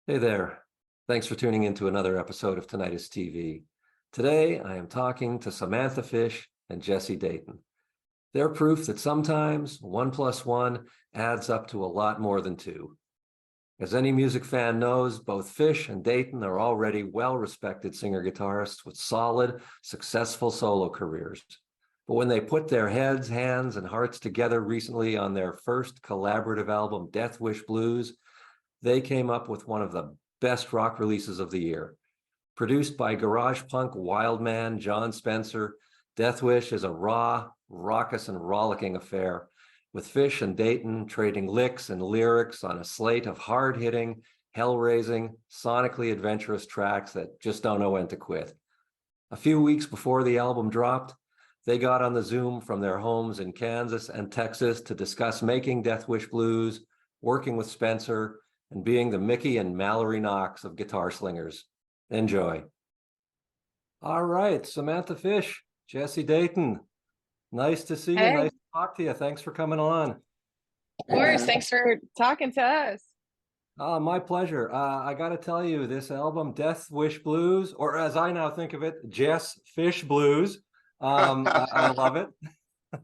Hey there. Thanks for tuning in to another episode of Tinnitist TV. Today, I am talking to Samantha Fish and Jesse Dayton. They're proof that sometimes 1+1 adds up to a lot more than two. As any music fan knows, both Fish and Dayton are already well-respected singer-guitarists with solid, successful solo careers. But when they put their heads, hands, and hearts together recently on their first collaborative album, Death Wish Blues, they came up with one of the best rock releases of the year. Produced by garage punk wildman Jon Spencer, Death Wish is a raw, raucous, and rollicking affair, with Fish and Dayton trading licks and lyrics on a slate of hard-hitting, hell-raising, sonically adventurous tracks that just don't know when to quit. A few weeks before the album dropped, they got on the Zoom from their homes in Kansas and Texas to discuss making Death Wish Blues, working with Spencer, and being the Mickey and Mallory Knox of guitar slingers. Enjoy. All right, Samantha Fish, Jesse Dayton. Nice to see you. Hey, Nice to talk to you. Thanks for coming on. of course. Thanks for talking to us. My pleasure. I got to tell you, this album, Death Wish Blues, or as I now think of it, Jess Fish Blues. I love it.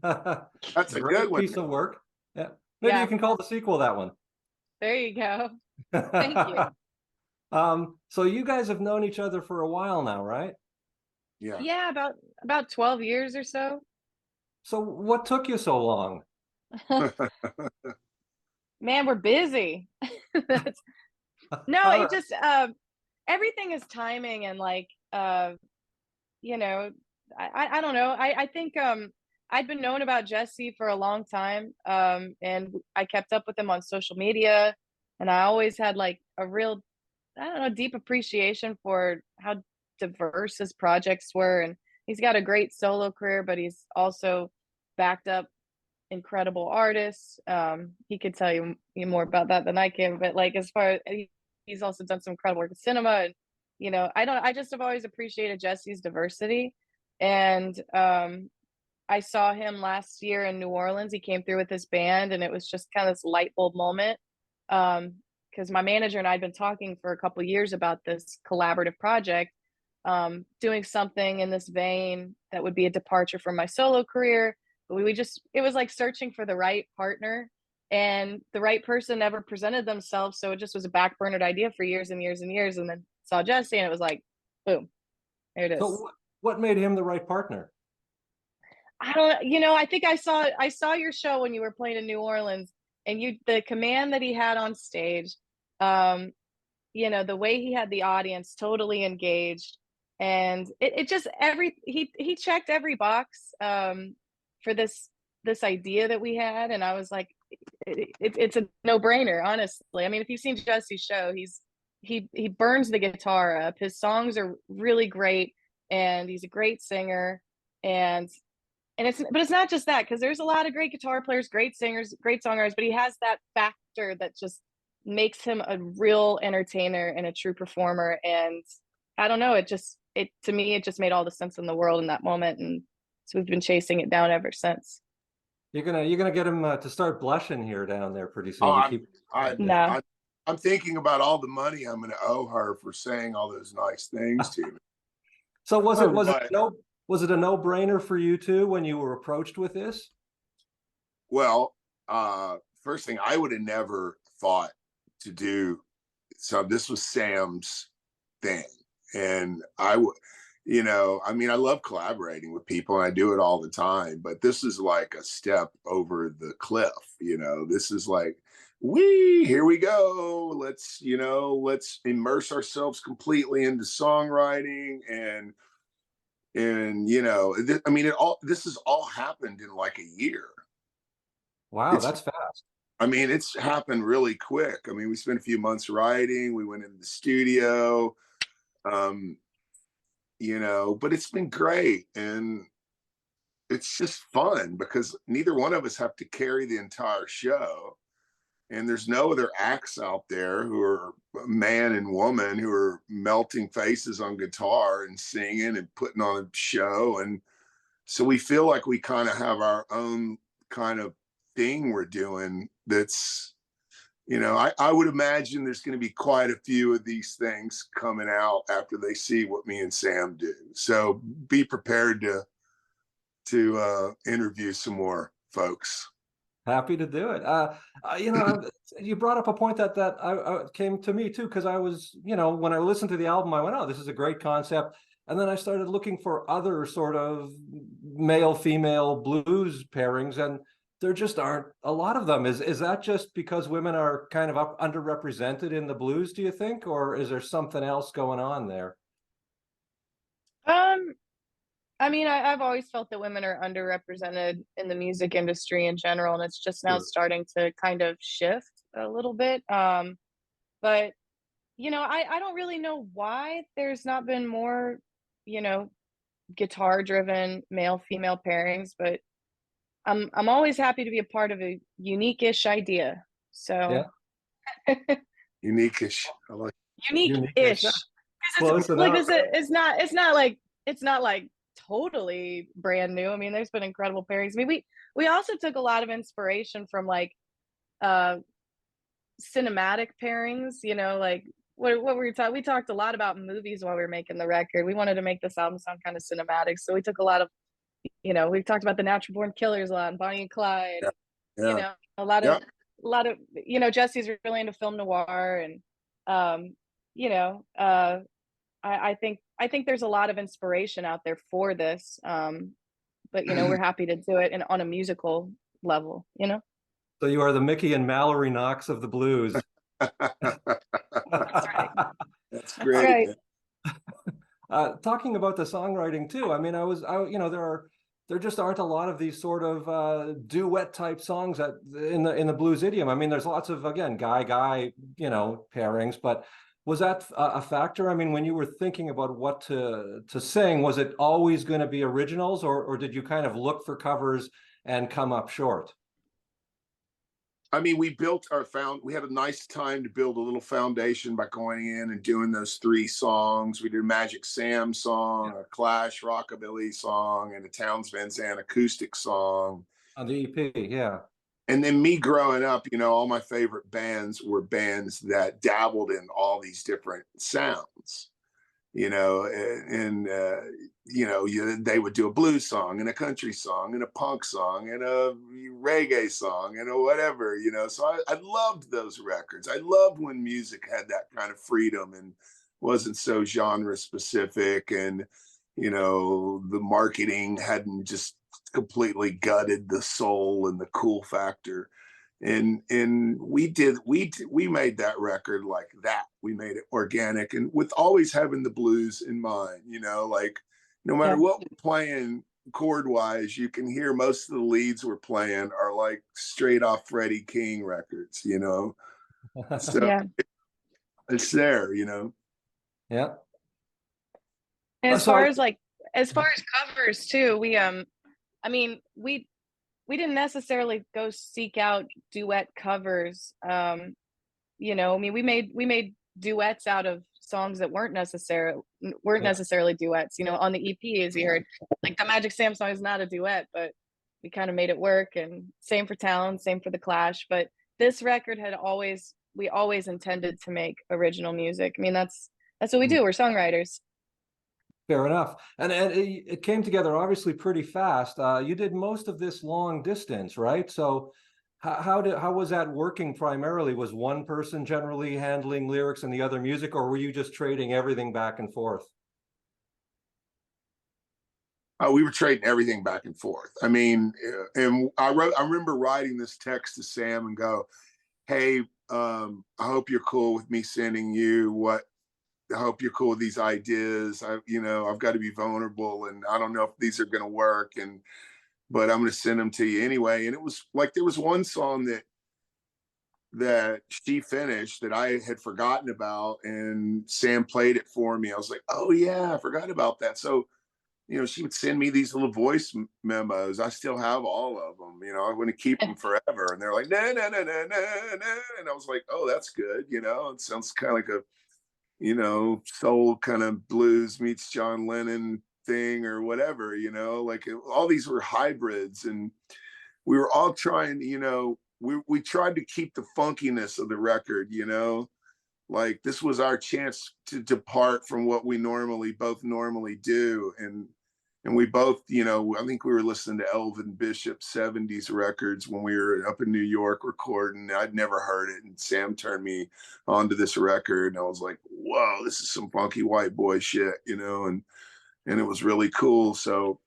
That's a Great good one. piece of work. Yeah, maybe you can call the sequel that one. There you go. Thank you. So you guys have known each other for a while now, right? Yeah. Yeah, about 12 years or so. So what took you so long? Man, we're busy. No, All it right. just everything is timing and you know, I don't know. I think I'd been known about Jesse for a long time. And I kept up with him on social media, and I always had like a real, I don't know, deep appreciation for how diverse his projects were. And he's got a great solo career, but he's also backed up incredible artists. He could tell you more about that than I can, but like as far as he's also done some incredible work in cinema. And I just have always appreciated Jesse's diversity. And I saw him last year in New Orleans. He came through with his band, and it was just kind of this light bulb moment. Because my manager and I had been talking for a couple of years about this collaborative project, doing something in this vein that would be a departure from my solo career. But it was like searching for the right partner, and the right person never presented themselves. So it just was a backburnered idea for years and years and years. And then saw Jesse, and it was like, boom, there it is. So what made him the right partner? I don't, I think I saw your show when you were playing in New Orleans, and the command that he had on stage, the way he had the audience totally engaged, and it just he checked every box for this idea that we had. And I was like, it's a no-brainer, honestly. I mean, if you've seen Jesse's show, he burns the guitar up. His songs are really great, and he's a great singer. And it's not just that, because there's a lot of great guitar players, great singers, great songwriters, but he has that factor that just makes him a real entertainer and a true performer. And I don't know, to me it just made all the sense in the world in that moment, and so we've been chasing it down ever since. You're gonna get him to start blushing here down there pretty soon. Oh, You No. I'm thinking about all the money I'm going to owe her for saying all those nice things to me. So was it a no-brainer for you too when you were approached with this? Well, first thing, I would have never thought to do. So this was Sam's thing, and I mean, I love collaborating with people, and I do it all the time. But this is like a step over the cliff. This is like, here we go. Let's immerse ourselves completely into songwriting, and I mean, this has all happened in like a year. Wow, that's fast. I mean, it's happened really quick. I mean, we spent a few months writing. We went into the studio, but it's been great. And it's just fun because neither one of us have to carry the entire show. And there's no other acts out there who are man and woman who are melting faces on guitar and singing and putting on a show. And so we feel like we kind of have our own kind of thing we're doing that's you know, I would imagine there's going to be quite a few of these things coming out after they see what me and Sam do. So be prepared to interview some more folks. Happy to do it. You brought up a point that I came to me too, because I was, when I listened to the album, I went, oh, this is a great concept. And then I started looking for other sort of male-female blues pairings, and there just aren't a lot of them. Is that just because women are kind of underrepresented in the blues, do you think, or is there something else going on there? I mean, I've always felt that women are underrepresented in the music industry in general, and it's just now Sure. starting to kind of shift a little bit. But I don't really know why there's not been more, you know, guitar-driven male-female pairings, but I'm always happy to be a part of a unique-ish idea. So Yeah, Unique-ish. I like. unique-ish. unique-ish, Yeah. because Close it's like enough. it's not like totally brand new. I mean, there's been incredible pairings. I mean, we also took a lot of inspiration from like uh cinematic pairings, like what we talking. We talked a lot about movies while we were making the record. We wanted to make this album sound kind of cinematic, so we took a lot of, we've talked about the Natural Born Killers a lot, and Bonnie and Clyde, Yeah. and Yeah. a lot Yeah. of Jesse's really into film noir, and um you know I think there's a lot of inspiration out there for this, but we're happy to do it on a musical level. So you are the Mickey and Mallory Knox of the blues. That's right. That's That's great. right. Talking about the songwriting too. I mean, there just aren't a lot of these sort of duet type songs that in the blues idiom. I mean, there's lots of, again, guy, pairings, but was that a factor? I mean, when you were thinking about what to sing, was it always going to be originals, or did you kind of look for covers and come up short? I mean, we had a nice time to build a little foundation by going in and doing those 3 songs. We did a Magic Sam song, a Clash rockabilly song, and a Townes Van Zandt acoustic song. On the EP, yeah. And then me growing up, all my favorite bands were bands that dabbled in all these different sounds, they would do a blues song and a country song and a punk song and a reggae song and a whatever. So I loved those records. I loved when music had that kind of freedom and wasn't so genre specific, and the marketing hadn't just completely gutted the soul and the cool factor. And we made that record like that. We made it organic and with always having the blues in mind. Like no matter Yeah. what we're playing chord wise, you can hear most of the leads we're playing are like straight off Freddie King records. So Yeah. it's there. Yeah. And as So far as covers too, I mean, we didn't necessarily go seek out duet covers. I mean, we made duets out of songs that weren't necessarily duets. On the EP, as you heard, like the Magic Sam song is not a duet, but we kind of made it work. And same for Talon, same for the Clash. But this record we always intended to make original music. I mean, that's what we do. We're songwriters. Fair enough. And it came together obviously pretty fast. You did most of this long distance, right? So how was that working primarily? Was one person generally handling lyrics and the other music, or were you just trading everything back and forth? We were trading everything back and forth. I mean, and I remember writing this text to Sam and go, hey, I hope you're cool with me sending you I hope you're cool with these ideas. I've got to be vulnerable, and I don't know if these are going to work, but I'm going to send them to you anyway. And it was like there was one song that she finished that I had forgotten about, and Sam played it for me. I was like, oh yeah, I forgot about that. So she would send me these little voice memos. I still have all of them. I want to keep them forever. And they're like, no, no, no, no, no, no. And I was like, oh, that's good. It sounds kind of like a soul kind of blues meets John Lennon thing or whatever, like all these were hybrids, and we were all trying, we tried to keep the funkiness of the record, you know, like this was our chance to depart from what we both normally do. And we both, you know, I think we were listening to Elvin Bishop's 70s records when we were up in New York recording. I'd never heard it. And Sam turned me onto this record. And I was like, whoa, this is some funky white boy shit, you know, and it was really cool. So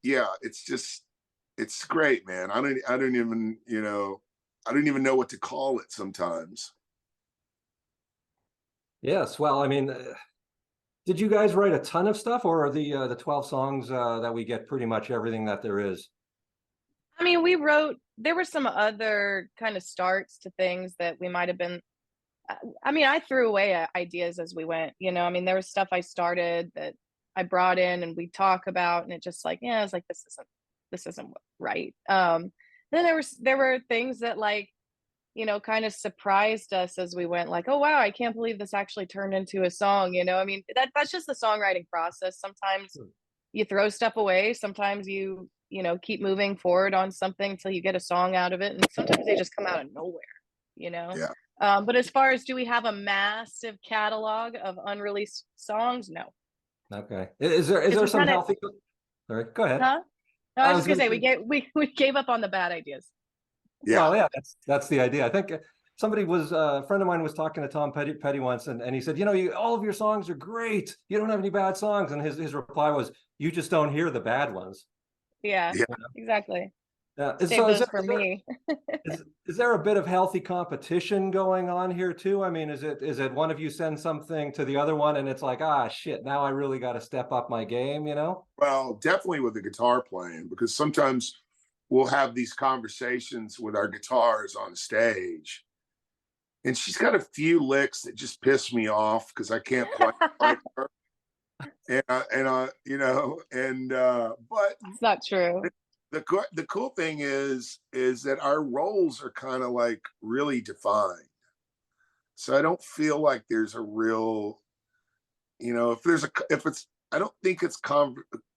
yeah, it's great, man. I don't even, you know, I don't even know what to call it sometimes. Yes, well, I mean, did you guys write a ton of stuff, or are the 12 songs that we get pretty much everything that there is? I mean, there were some other kind of starts to things that we might have been, I mean, I threw away ideas as we went, you know. I mean, there was stuff I started that I brought in and we talk about, and it just like, yeah, I was like, this isn't right. Then there were things that, like, you know, kind of surprised us as we went, like, oh wow, I can't believe this actually turned into a song, you know. I mean, that's just the songwriting process. Sometimes you throw stuff away, sometimes you know, keep moving forward on something until you get a song out of it, and sometimes they just come out of nowhere, you know. Yeah. But as far as, do we have a massive catalog of unreleased songs? No. Okay. Is there some healthy? Sorry, go ahead. Huh? No, I was just gonna say say, we gave up on the bad ideas. Yeah. Well, yeah, that's the idea. I think somebody was a friend of mine was talking to Tom Petty once, and he said, you know, all of your songs are great. You don't have any bad songs, and his reply was, you just don't hear the bad ones. Yeah, Yeah. exactly. Yeah. Save those for me. Is there a bit of healthy competition going on here too? I mean, is it one of you send something to the other one and it's like, ah, shit, now I really got to step up my game, you know? Well, definitely with the guitar playing, because sometimes we'll have these conversations with our guitars on stage, and she's got a few licks that just piss me off because I can't play like her. And you know, and but It's not true. the cool thing is that our roles are kind of like really defined. So I don't feel like there's a real, you know, if it's, I don't think it's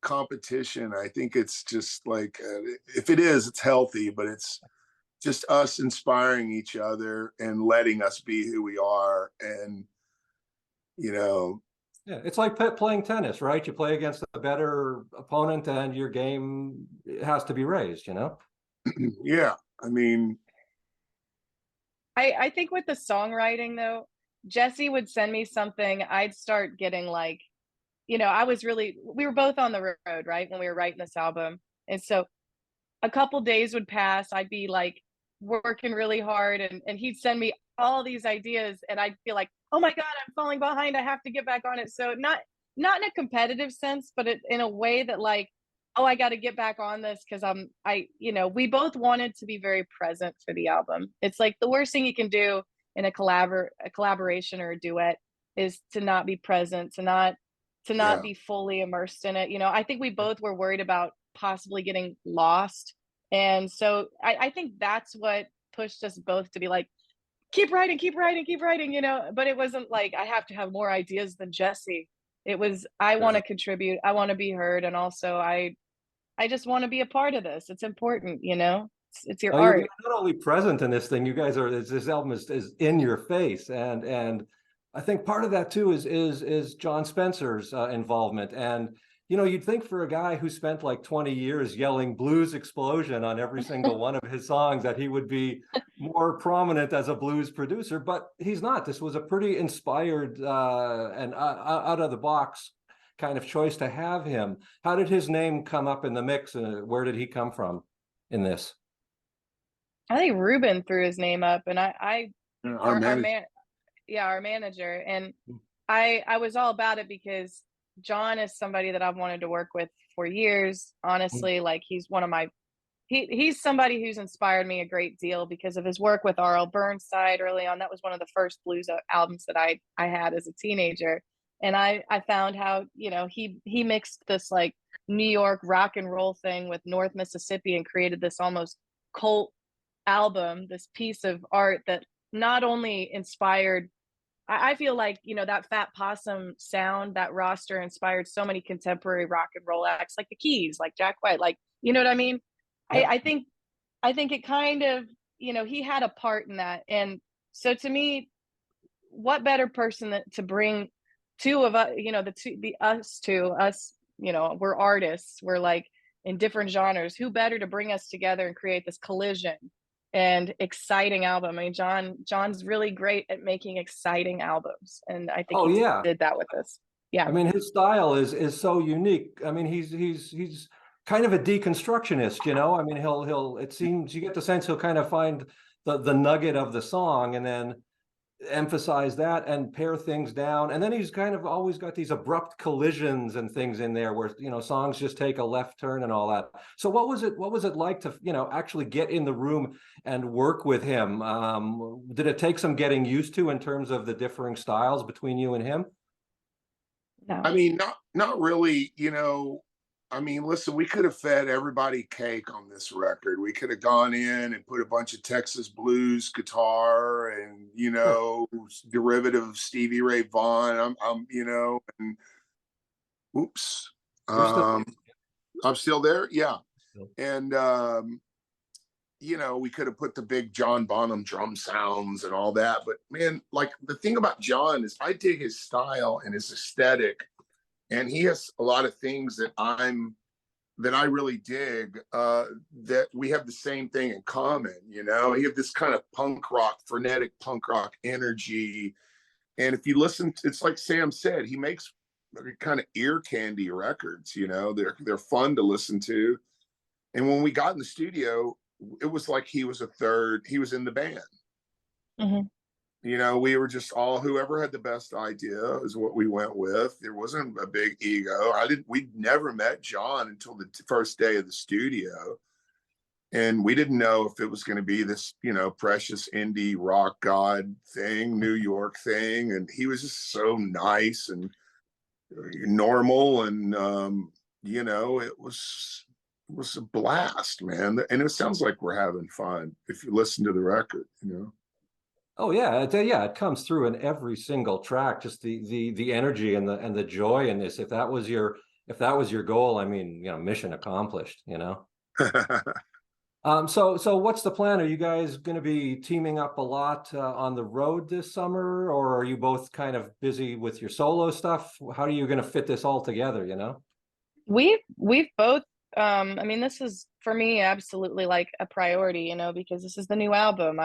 competition. I think it's just like, if it is, it's healthy, but it's just us inspiring each other and letting us be who we are. And, you know, Yeah, it's like playing tennis, right? You play against a better opponent and your game has to be raised, you know? yeah, I mean, I think with the songwriting though, Jesse would send me something, I'd start getting like, you know, we were both on the road, right, when we were writing this album. And so a couple days would pass, I'd be like working really hard, and he'd send me all these ideas, and I'd feel like, oh my God, I'm falling behind, I have to get back on it. So not in a competitive sense, but in a way that, like, oh, I got to get back on this, because you know, we both wanted to be very present for the album. It's like the worst thing you can do in a collaboration or a duet is to not be present, to not yeah, be fully immersed in it. You know, I think we both were worried about possibly getting lost. And so I think that's what pushed us both to be like, keep writing, keep writing, keep writing, you know. But it wasn't like I have to have more ideas than Jesse. It was, I want yeah. to contribute, I want to be heard, and also I just want to be a part of this. It's important, you know. It's your Oh, you're art. not only present in this thing, you guys are, this album is in your face. And I think part of that too is Jon Spencer's involvement. And, you know, you'd think for a guy who spent like 20 years yelling blues explosion on every single one of his songs that he would be more prominent as a blues producer, but he's not. This was a pretty inspired and out of the box kind of choice to have him. How did his name come up in the mix? Where did he come from in this? I think Ruben threw his name up, and Our our manager. man, yeah, our manager, and I was all about it because Jon is somebody that I've wanted to work with for years. Honestly, like, he's one of my he's somebody who's inspired me a great deal because of his work with R.L. Burnside early on. That was one of the first blues albums that I had as a teenager, and I found how, you know, he mixed this like New York rock and roll thing with North Mississippi and created this almost cult album, this piece of art that not only inspired, I feel like, you know, that Fat Possum sound, that roster inspired so many contemporary rock and roll acts like the Keys, like Jack White, like, you know what I mean? Yeah. I think it kind of you know, he had a part in that. And so to me, what better person to bring two of us, you know, us, you know, we're artists, we're like in different genres. Who better to bring us together and create this collision and exciting album? I mean, Jon's really great at making exciting albums, and I think Oh he yeah. did that with this. Yeah. I mean, his style is so unique. I mean, he's kind of a deconstructionist, you know. I mean, he'll it seems you get the sense he'll kind of find the nugget of the song and then emphasize that and pare things down. And then he's kind of always got these abrupt collisions and things in there where, you know, songs just take a left turn and all that. So what was it like to, you know, actually get in the room and work with him? Did it take some getting used to in terms of the differing styles between you and him? No. I mean, not really, you know. I mean, listen, we could have fed everybody cake on this record. We could have gone in and put a bunch of Texas blues guitar and, you know, derivative of Stevie Ray Vaughan. you know, and oops. I'm still there. Yeah. And, you know, we could have put the big John Bonham drum sounds and all that. But man, like the thing about Jon is I dig his style and his aesthetic. And he has a lot of things that I really dig, that we have the same thing in common. You know, he have this kind of frenetic punk rock energy. And if you listen, it's like Sam said, he makes kind of ear candy records. You know, they're fun to listen to. And when we got in the studio, it was like he was in the band. Mm-hmm. You know, we were just whoever had the best idea is what we went with. There wasn't a big ego. We'd never met Jon until the first day of the studio. And we didn't know if it was going to be this, you know, precious indie rock god thing, New York thing. And he was just so nice and normal. And, you know, it was a blast, man. And it sounds like we're having fun if you listen to the record, you know. Oh yeah, it comes through in every single track. Just the energy and the joy in this. If that was your goal, I mean, you know, mission accomplished. You know. So what's the plan? Are you guys going to be teaming up a lot on the road this summer, or are you both kind of busy with your solo stuff? How are you going to fit this all together? You know. We've both. I mean, this is for me absolutely like a priority, you know, because this is the new album.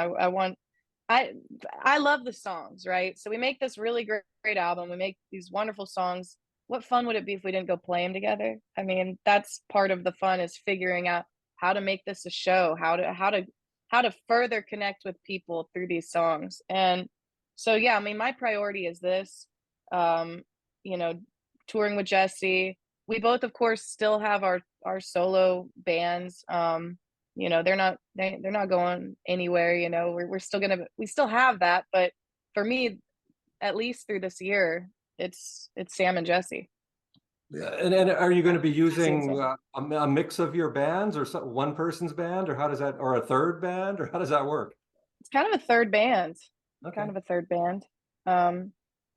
I love the songs, right? So we make this really great album. We make these wonderful songs. What fun would it be if we didn't go play them together? I mean, that's part of the fun, is figuring out how to make this a show, how to further connect with people through these songs. And so yeah, I mean, my priority is this. You know, touring with Jesse. We both, of course, still have our solo bands. You know, they're not going anywhere. You know, we still have that, but for me, at least through this year, it's Sam and Jesse. Yeah. And are you going to be using a mix of your bands, or one person's band, or how does that, or a third band, or how does that work? It's kind of a third band. Okay. Kind of a third band.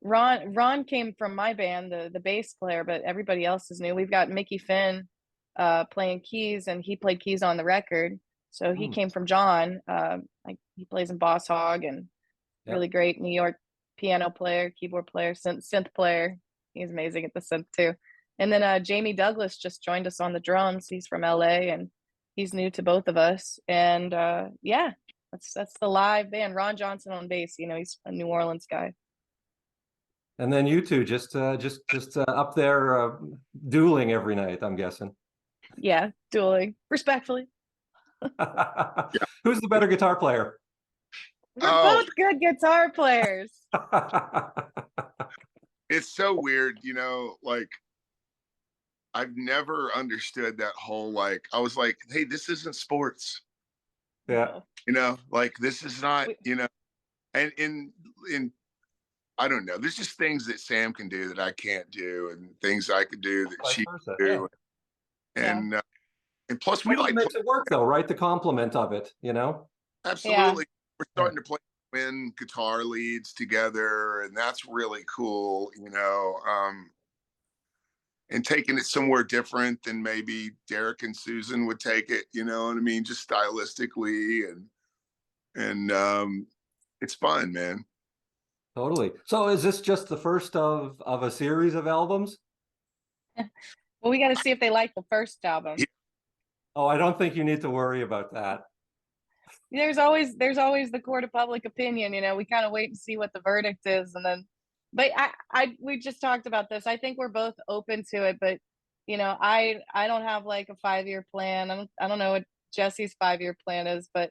Ron came from my band, the bass player, but everybody else is new. We've got Mickey Finn playing keys, and he played keys on the record. So he came from Jon. Like he plays in Boss Hog, and really great New York piano player, keyboard player, synth player. He's amazing at the synth too. And then Jamie Douglas just joined us on the drums. He's from LA, and he's new to both of us. And yeah, that's the live band. Ron Johnson on bass. You know, he's a New Orleans guy. And then you two just up there dueling every night, I'm guessing. Yeah, dueling respectfully. Who's the better guitar player? We're both good guitar players. It's so weird, you know, like I've never understood that whole, like, I was like, hey, this isn't sports. Yeah. You know, like this is not, you know, and in I don't know. There's just things that Sam can do that I can't do, and things I could do that she can do. And and plus we like makes it work though, right? The compliment of it, you know? Absolutely. We're starting to play twin guitar leads together, and that's really cool, you know. And taking it somewhere different than maybe Derek and Susan would take it, you know what I mean? Just stylistically. And and it's fun, man. Totally. So is this just the first of a series of albums? Well, we got to see if they like the first album. Yeah. Oh, I don't think you need to worry about that. There's always the court of public opinion, you know. We kind of wait and see what the verdict is, and then, but we just talked about this. I think we're both open to it, but you know, I don't have like a 5-year plan. I don't know what Jesse's 5-year plan is, but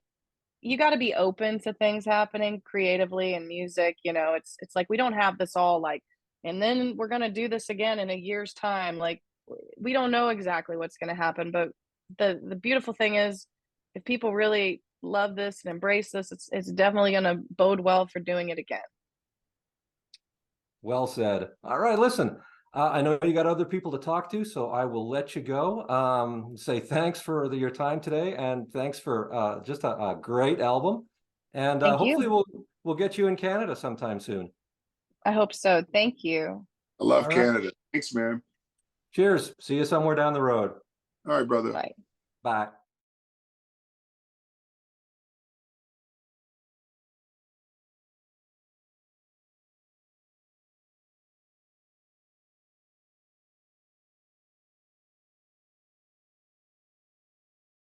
you got to be open to things happening creatively and music. You know, it's like we don't have this all like, and then we're gonna do this again in a year's time. Like we don't know exactly what's gonna happen, but the beautiful thing is, if people really love this and embrace this, it's definitely gonna bode well for doing it again. Well said. All right, listen, I know you got other people to talk to, so I will let you go. Say thanks for your time today, and thanks for just a great album. And Thank hopefully you. we'll get you in Canada sometime soon. I hope so. Thank you. I love All right. Canada. Thanks, man. Cheers. See you somewhere down the road. All right, brother. Bye. Bye.